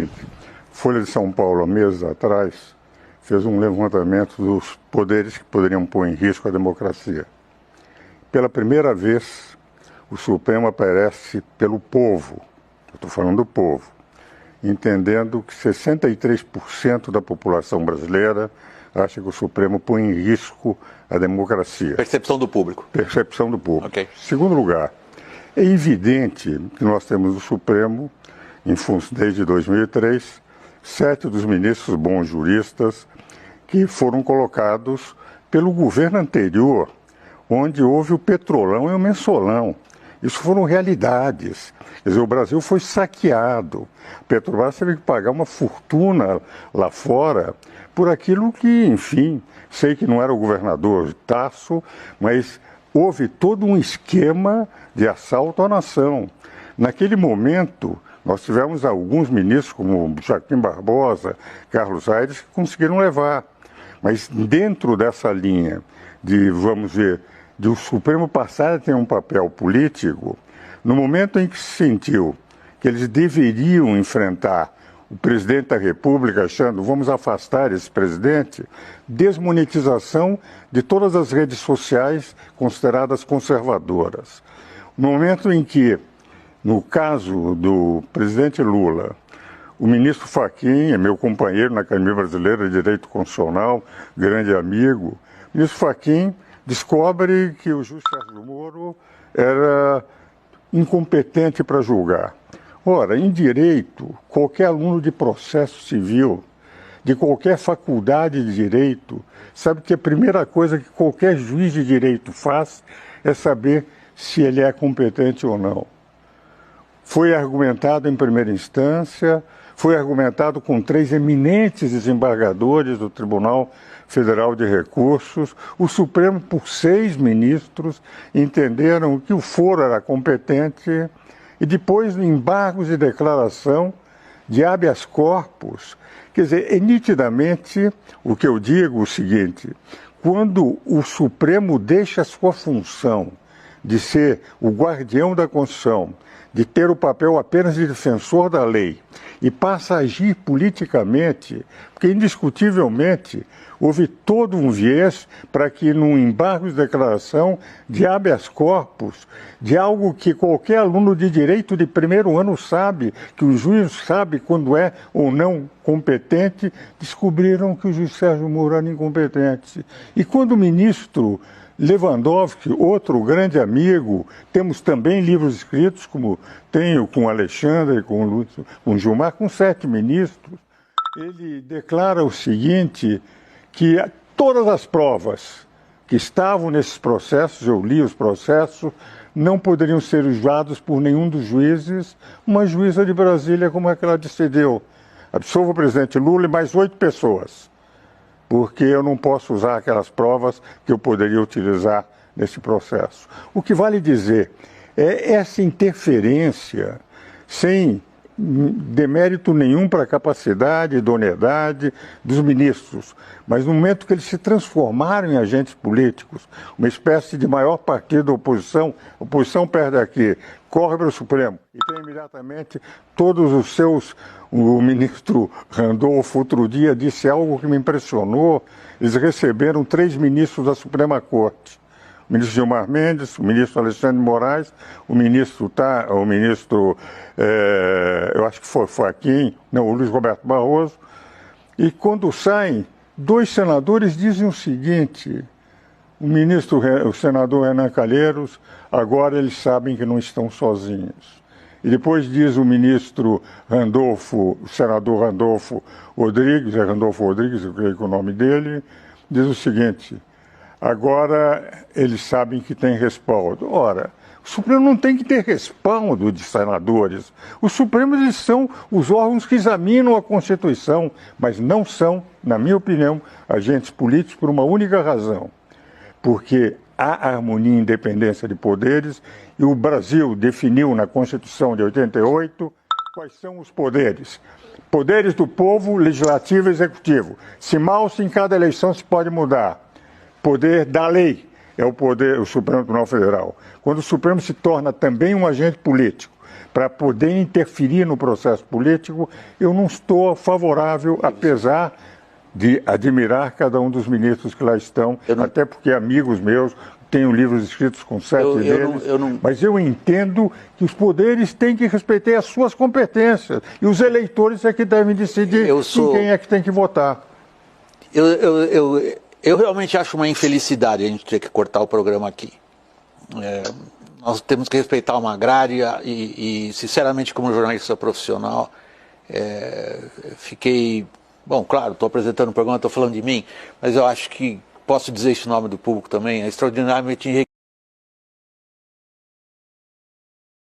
seguinte: Folha de São Paulo, há meses atrás, fez um levantamento dos poderes que poderiam pôr em risco a democracia. Pela primeira vez, o Supremo aparece pelo povo, eu estou falando do povo, entendendo que 63% da população brasileira acha que o Supremo põe em risco a democracia. Percepção do público. Percepção do público. Okay. Segundo lugar, é evidente que nós temos o Supremo, desde 2003, 7 dos ministros bons juristas que foram colocados pelo governo anterior, onde houve o petrolão e o mensalão. Isso foram realidades. Quer dizer, o Brasil foi saqueado. A Petrobras teve que pagar uma fortuna lá fora por aquilo que, enfim, sei que não era o governador Tasso, mas houve todo um esquema de assalto à nação. Naquele momento, nós tivemos alguns ministros, como Joaquim Barbosa, Carlos Aires, que conseguiram levar. Mas dentro dessa linha de, vamos ver, de o Supremo passar a ter um papel político, no momento em que se sentiu que eles deveriam enfrentar o presidente da República, achando, vamos afastar esse presidente, desmonetização de todas as redes sociais consideradas conservadoras. No momento em que, no caso do presidente Lula, o ministro Fachin é meu companheiro na Academia Brasileira de Direito Constitucional, grande amigo, o ministro Fachin descobre que o juiz Sérgio Moro era incompetente para julgar. Ora, em direito, qualquer aluno de processo civil, de qualquer faculdade de direito, sabe que a primeira coisa que qualquer juiz de direito faz é saber se ele é competente ou não. Foi argumentado em primeira instância, foi argumentado com 3 eminentes desembargadores do Tribunal Federal de Recursos. O Supremo, por 6 ministros, entenderam que o foro era competente e depois, embargos de declaração de habeas corpus. Quer dizer, é nitidamente o que eu digo o seguinte: quando o Supremo deixa a sua função de ser o guardião da Constituição, de ter o papel apenas de defensor da lei e passa a agir politicamente, porque indiscutivelmente houve todo um viés para que num embargo de declaração de habeas corpus, de algo que qualquer aluno de direito de primeiro ano sabe, que o juiz sabe quando é ou não competente, descobriram que o juiz Sérgio Moro era incompetente. E quando o ministro Lewandowski, outro grande amigo, temos também livros escritos, como tenho com Alexandre, com Gilmar, com 7 ministros, ele declara o seguinte, que todas as provas que estavam nesses processos, eu li os processos, não poderiam ser julgados por nenhum dos juízes. Uma juíza de Brasília, como é que ela decidiu? Absolva o presidente Lula e mais 8 pessoas. Porque eu não posso usar aquelas provas que eu poderia utilizar nesse processo. O que vale dizer é essa interferência sem demérito nenhum para a capacidade e idoneidade dos ministros, mas no momento que eles se transformaram em agentes políticos, uma espécie de maior partido da oposição, a oposição perde aqui, corre para o Supremo e tem imediatamente todos os seus. O ministro Randolfo outro dia disse algo que me impressionou. Eles receberam 3 ministros da Suprema Corte: o ministro Gilmar Mendes, o ministro Alexandre de Moraes, o ministro eu acho que foi Fachin, não, o Luiz Roberto Barroso. E quando saem, 2 senadores dizem o seguinte: o senador Renan Calheiros, agora eles sabem que não estão sozinhos. E depois diz o ministro Randolfo, o senador Randolfo Rodrigues, eu creio que é o nome dele, diz o seguinte: agora eles sabem que tem respaldo. Ora, o Supremo não tem que ter respaldo de senadores. Os Supremos, eles são os órgãos que examinam a Constituição, mas não são, na minha opinião, agentes políticos por uma única razão. Porque há harmonia e independência de poderes e o Brasil definiu na Constituição de 88 quais são os poderes. Poderes do povo, legislativo e executivo. Se mal, em cada eleição se pode mudar. Poder da lei é o Supremo Tribunal Federal. Quando o Supremo se torna também um agente político, para poder interferir no processo político, eu não estou favorável, apesar de admirar cada um dos ministros que lá estão, até porque amigos meus, tenho livros escritos com 7 deles, mas eu entendo que os poderes têm que respeitar as suas competências e os eleitores é que devem decidir em quem é que tem que votar. Eu realmente acho uma infelicidade a gente ter que cortar o programa aqui. Nós temos que respeitar uma agrária e sinceramente, como jornalista profissional, fiquei... Bom, claro, estou apresentando o programa, estou falando de mim, mas eu acho que posso dizer isso em nome do público também, é extraordinariamente enriquecedor.